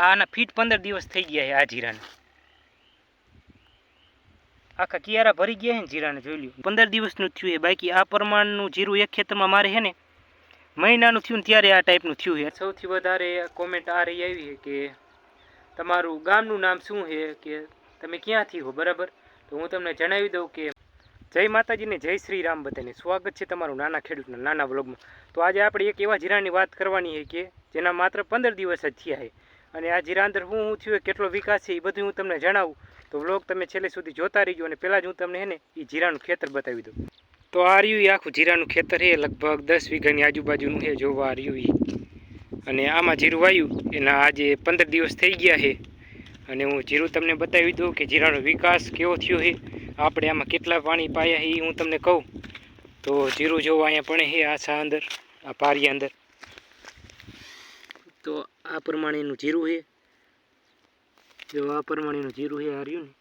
આના ફીટ 15 દિવસ થઈ ગયા છે આ જીરાને, આખા કિયારા ભરી ગયા છે ને જીરાને, જોઈ લ્યો 15 દિવસનું થયું છે. બાકી આ પ્રમાણનું જીરું એક ખેતરમાં મારે છે ને મહિનાનું થયું ને ત્યારે આ ટાઈપનું થયું છે. સૌથી વધારે કોમેન્ટ આ રહી આવી છે કે તમારું ગામનું નામ શું છે, કે તમે ક્યાંથી હો, બરાબર? તો હું તમને જણાવી દઉં કે જય માતાજીને જય શ્રી રામ બધાને, સ્વાગત છે તમારું નાના ખેડૂતના નાના વ્લોગમાં. તો આજે આપણે એક એવા જીરાની વાત કરવાની છે કે જેના માત્ર 15 દિવસ જ થયા છે, અને આ જીરા અંદર શું થયું, કેટલો વિકાસ છે એ બધું હું તમને જણાવું. તો વ્લોગ તમે છેલ્લે સુધી જોતા રહીજો, અને પહેલાં જ હું તમને ને એ જીરાનું ખેતર બતાવી દઉં. તો આ રહ્યું એ આખું જીરાનું ખેતર છે, લગભગ 10 વીઘાની આજુબાજુનું છે. જોવા આ રહ્યું એ, અને આમાં જીરું વાયું એના આજે 15 દિવસ થઈ ગયા છે. અને હું જીરું તમને બતાવી દઉં કે જીરાનો વિકાસ કેવો થયો છે, આપણે આમાં કેટલા પાણી પાયા છે એ હું તમને કહું. તો જીરું જોવા અહીંયા પણ છે આછા અંદર, આ પારિયા અંદર. તો આ પ્રમાણેનું જીરું છે, જો આ પ્રમાણેનું જીરું છે આ રહ્યું ને,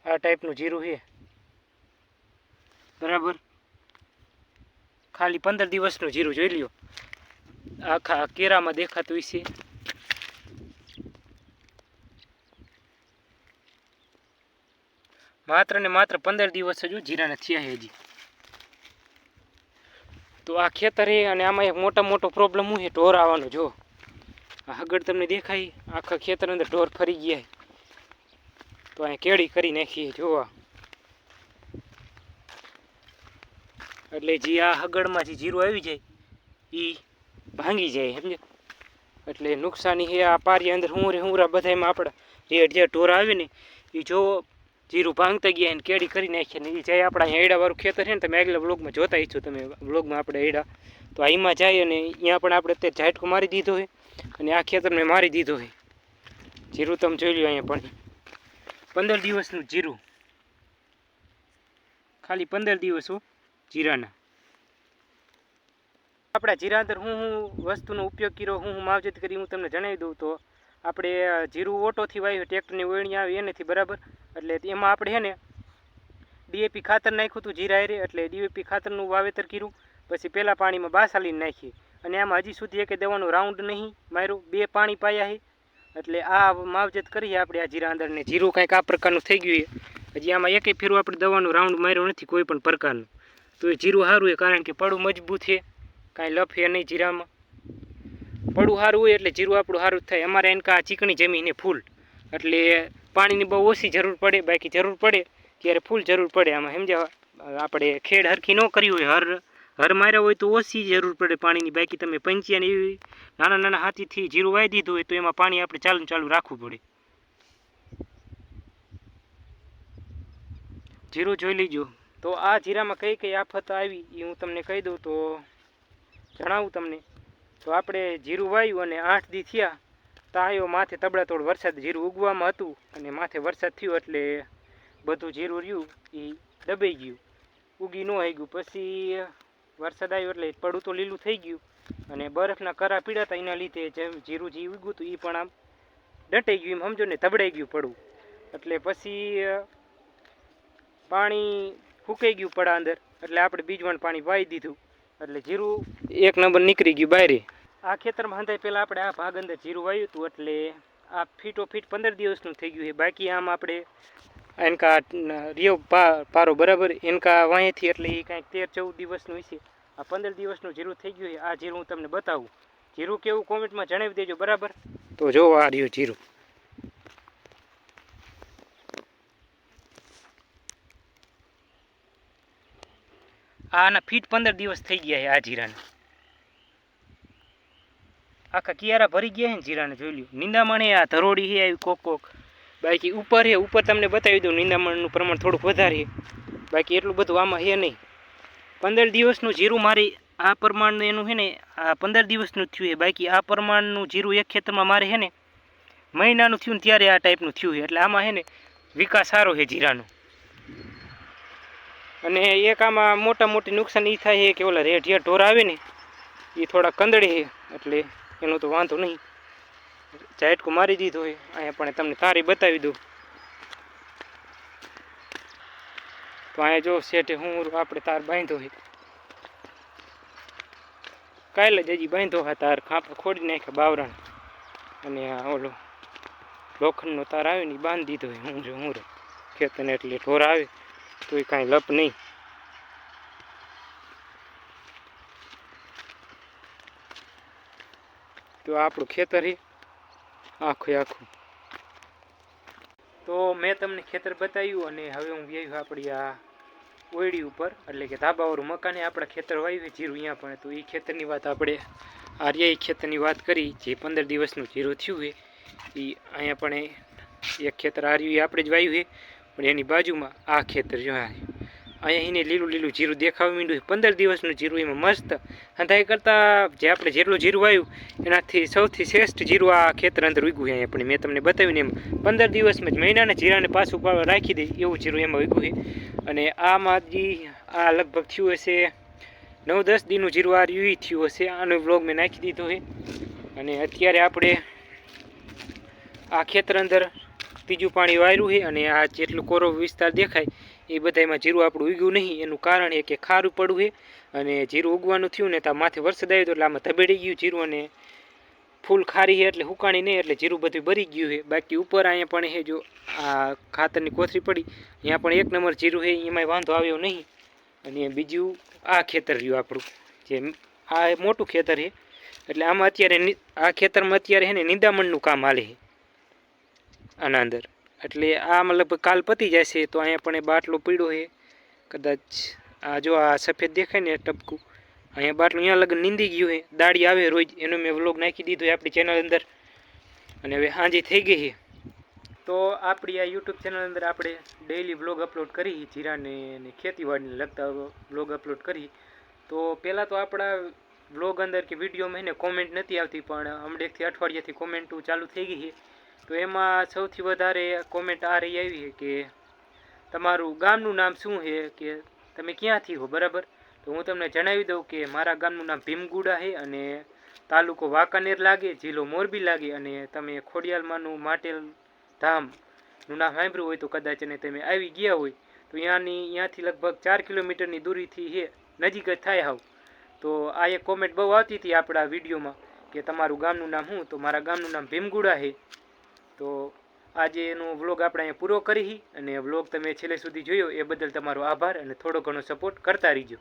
આ ટાઈપનું જીરું છે, બરાબર? ખાલી 15 દિવસનું જીરું જોઈ લ્યો, આખા કેરામાં દેખાતું છે. માત્ર ને માત્ર 15 દિવસ જ જીરાને થયા છે હજી. તો આ ખેતર છે, અને આમાં એક મોટો પ્રોબ્લેમ શું છે, ઢોર આવવાનો. જો આ હગડ તમને દેખાય, આખા ખેતર અંદર ઢોર ફરી ગયા. તો અહીંયા કેળી કરી નાખીએ જોવા, એટલે જે આ હગડમાં જે જીરું આવી જાય એ ભાંગી જાય, સમજે? એટલે નુકસાની છે. આ પારિયા અંદર હુંરા બધામાં આપણા રેડ જે ઢોર આવે ને એ જો જીરું ભાંગતા ગયા ને કેળી કરી નાખીએ ને એ જાય આપણા અહીંયા એડાવાળું ખેતર છે ને, તમે આગલા વ્લોગમાં જોતા ઈચ્છો તમે વ્લોગમાં આપણે એડા, તો અહીંમાં જાય અને અહીંયા પણ આપણે અત્યારે ઝાટકો મારી દીધો હોય, અને આ ખેતરને મારી દીધો હોય. જીરું તમે જોઈ લો અહીંયા પણ 15 દિવસનું જીરું, ખાલી 15 દિવસો જીરાના. આપણા જીરા અંદર હું વસ્તુનો ઉપયોગ કર્યો, હું માવજત કરી, હું તમને જણાવી દઉં. તો આપણે જીરું ઓટોથી વાવ્યું, ટ્રેક્ટરની વળણી આવી એનેથી, બરાબર? એટલે એમાં આપણે છે ને ડીએપી ખાતર નાખ્યું હતું જીરા એરે, એટલે ડીએપી ખાતરનું વાવેતર કર્યું. પછી પહેલાં પાણીમાં બાસાલીને નાખી, અને આમાં હજી સુધી એક દવાનો રાઉન્ડ નહીં માર્યું, 2 પાણી પાયા છે. એટલે આ માવજત કરીએ આપણે આ જીરા અંદર, ને જીરું કાંઈક આ પ્રકારનું થઈ ગયું છે. હજી આમાં એકેય ફેરું આપણે દવાનો રાઉન્ડ માર્યો નથી કોઈ પણ પ્રકારનું. તો એ જીરું સારું છે, કારણ કે પડું મજબૂત છે, કાંઈ લફે નહીં જીરામાં. પડું સારું હોય એટલે જીરું આપણું સારું જ થાય. અમારે એને કાં ચીકણી જમીન છે ફૂલ, એટલે પાણીની બહુ ઓછી જરૂર પડે, બાકી જરૂર પડે ત્યારે ફૂલ જરૂર પડે આમાં, સમજ્યા? આપણે ખેડ હરખી ન કરી હોય, હર માર્યા હોય તો ઓછી જરૂર પડે પાણીની. બાકી તમે પંચિયાને એવી નાના હાથીથી જીરું વાવી દીધું હોય તો એમાં પાણી આપણે ચાલુ રાખવું પડે. જીરું જોઈ લીજો. તો આ જીરામાં કઈ કઈ આફત આવી એ હું તમને કહી દઉં, તો જણાવું તમને. તો આપણે જીરું વાવ્યું અને 8 દી થયા, તાયો માથે તબડાતોડ વરસાદ, જીરું ઉગવામાં હતું અને માથે વરસાદ થયો એટલે બધું જીરું રહ્યું એ દબાઈ ગયું, ઉગી ન આવી ગયું. પછી વરસાદ આવ્યો એટલે પડું તો લીલું થઈ ગયું, અને બરફના કરા પીડાતા એના લીધે જે જીરું જે ઉગ્યું હતું એ પણ આમ ડટાઈ ગયું, એમ સમજો ને, તબડાઈ ગયું પડું. એટલે પછી પાણી ફૂંકાઈ ગયું પડા અંદર, એટલે આપણે બીજવાણ પાણી વાવી દીધું, એટલે જીરું 1 નંબર નીકળી ગયું બહાર. આ ખેતરમાં હંધાય પહેલાં આપણે આ ભાગ અંદર જીરું વાવ્યું હતું, એટલે આ ફીટ 15 દિવસનું થઈ ગયું છે. બાકી આમ આપણે એનકા રિયો પારો, બરાબર? એનકા વાંહેથી, એટલે એ કાંઈક 13-14 દિવસનું છે. આ 15 દિવસનું જીરું થઈ ગયું છે. આ જીરું હું તમને બતાવું. જીરું કેવું કોમેન્ટમાં જણાવી દેજો, બરાબર? તો જો આ રહ્યું જીરું. આના ફીટ 15 દિવસ થઈ ગયા છે આ જીરાને, આખા કિયારા ભરી ગયા છે ને જીરાને, જોઈ લ્યો. નિંદામણ આ ધરોડી છે આવી કોક. બાકી ઉપર છે, ઉપર તમને બતાવી દઉં, નિંદામણનું પ્રમાણ થોડુંક વધારે છે, બાકી એટલું બધું આમાં છે નહીં. 15 દિવસનું જીરું મારી આ પ્રમાણનું એનું છે ને, આ 15 દિવસનું જ થયું છે. બાકી આ પ્રમાણનું જીરું એક ખેતરમાં મારે છે ને મહિનાનું થયું ને ત્યારે આ ટાઈપનું થયું છે. એટલે આમાં છે ને વિકાસ સારો છે જીરાનો. અને એક આમાં મોટી નુકસાન એ થાય છે કે ઓલા રેઢિયા ઢોર આવે ને એ થોડા કંદડે છે, એટલે એનો તો વાંધો નહીં, ઝાટકો મારી દીધો હોય. અહીંયા પણ તમને તારી બતાવી દઉં. તો અહીંયા જો શેઠે હું આપણે તાર બાંધ્યો હોય, કાલે જ હજી બાંધો હા તાર ખાપા ખોડી નાખ્યા બાવરાને અને આ ઓલો લોખંડનો તાર આવે ને બાંધી દીધો હું રે ખેતરને એટલે ઢોર આવે તો એ કાંઈ લપ નહીં. તો આપણું ખેતર છે આખું. તો મેં તમને ખેતર બતાવ્યું અને હવે હું વ્યાયું આપણી આ ઓયડી ઉપર એટલે કે ધાબાવાળું મકાને આપણા ખેતર વાવ્યું જીરું અહીંયા પણ. તો એ ખેતરની વાત આપણે આર્યા ખેતરની વાત કરી જે 15 દિવસનું જીરું થયું છે એ અહીંયા પણ એક ખેતર આર્યું આપણે જ વાવ્યું છે પણ એની બાજુમાં આ ખેતર જો અહીંયા એને લીલું જીરું દેખાવા માંડ્યું છે. 15 દિવસનું જીરું એમાં મસ્ત અંધાઈ કરતાં જે આપણે જેટલું જીરું વાવ્યું એનાથી સૌથી શ્રેષ્ઠ જીરું આ ખેતર અંદર ઉગ્યું છે. અહીંયા પણ મેં તમને બતાવ્યું ને એમ 15 દિવસમાં જ મહિનાના જીરાને પાછું રાખી દે એવું જીરું એમાં ઉગ્યું છે. અને આમાં હજી આ લગભગ થયું હશે 9-10 દીનું જીરું આ રહ્યું થયું હશે. આનો વ્લોગ મેં નાખી દીધો છે અને અત્યારે આપણે આ ખેતર અંદર ત્રીજું પાણી વાર્યું છે અને આ જેટલું કોરો વિસ્તાર દેખાય એ બધામાં જીરું આપણું ઉગ્યું નહીં. એનું કારણ એ કે ખારું પડવું છે અને જીરું ઉગવાનું થયું ને તો માથે વરસાદ આવ્યો તો એટલે આમાં ધબેડી ગયું જીરું અને ફૂલ ખારી છે એટલે હુકાણી નહીં એટલે જીરું બધું ભરી ગયું છે. બાકી ઉપર અહીંયા પણ છે જો આ ખાતરની કોથળી પડી અહીંયા પણ 1 નંબર જીરું છે એમાંય વાંધો આવ્યો નહીં. અને બીજું આ ખેતર રહ્યું આપણું જે આ મોટું ખેતર છે એટલે આમાં અત્યારે આ ખેતરમાં અત્યારે છે ને નિંદામણનું કામ હાલે છે આના અંદર એટલે આમાં લગભગ કાલ પતી જશે. તો અહીંયા પણ એ બાટલો પડ્યો છે કદાચ આ જો આ સફેદ દેખાય ને ટપકું અહીંયા બાટલું અહીંયા લગન નીંદી ગયું છે. દાડી આવે રોજ એનો મેં વ્લોગ નાખી દીધો છે આપણી ચેનલ અંદર અને હવે સાંજે થઈ ગઈ છે. તો આપણી આ યુટ્યુબ ચેનલ અંદર આપણે ડેઈલી વ્લોગ અપલોડ કરી જીરાને અને ખેતીવાડીને લગતા વ્લોગ અપલોડ કરી. તો પહેલાં તો આપણા વ્લોગ અંદર કે વિડીયોમાં એને કોમેન્ટ નથી આવતી પણ હમણાંથી અઠવાડિયાથી કોમેન્ટો ચાલુ થઈ ગઈ છે. તો એમાં સૌથી વધારે કોમેન્ટ આ રહી આવી છે કે તમારું ગામનું નામ શું છે કે તમે ક્યાંથી હો બરાબર. તો હું તમને જણાવી દઉં કે મારા ગામનું નામ ભીમગુડા છે અને તાલુકો વાંકાનેર લાગે, જિલ્લો મોરબી લાગે અને તમે ખોડિયાલમાંનું માટેલ ધામનું નામ સાંભળ્યું હોય તો કદાચ અને તમે આવી ગયા હોય તો ત્યાંથી લગભગ 4 કિલોમીટરની દૂરીથી છે નજીક જ થાય હાવ. તો આ એક કોમેન્ટ બહુ આવતી હતી આપણા વિડીયોમાં કે તમારું ગામનું નામ શું. તો મારા ગામનું નામ ભીમગુડા છે. તો આજે એનો વ્લોગ આપણે અહીંયા પૂરો કરી અને વ્લોગ તમે છેલ્લે સુધી જોયો એ બદલ તમારો આભાર અને થોડો ઘણો સપોર્ટ કરતા રહીજો.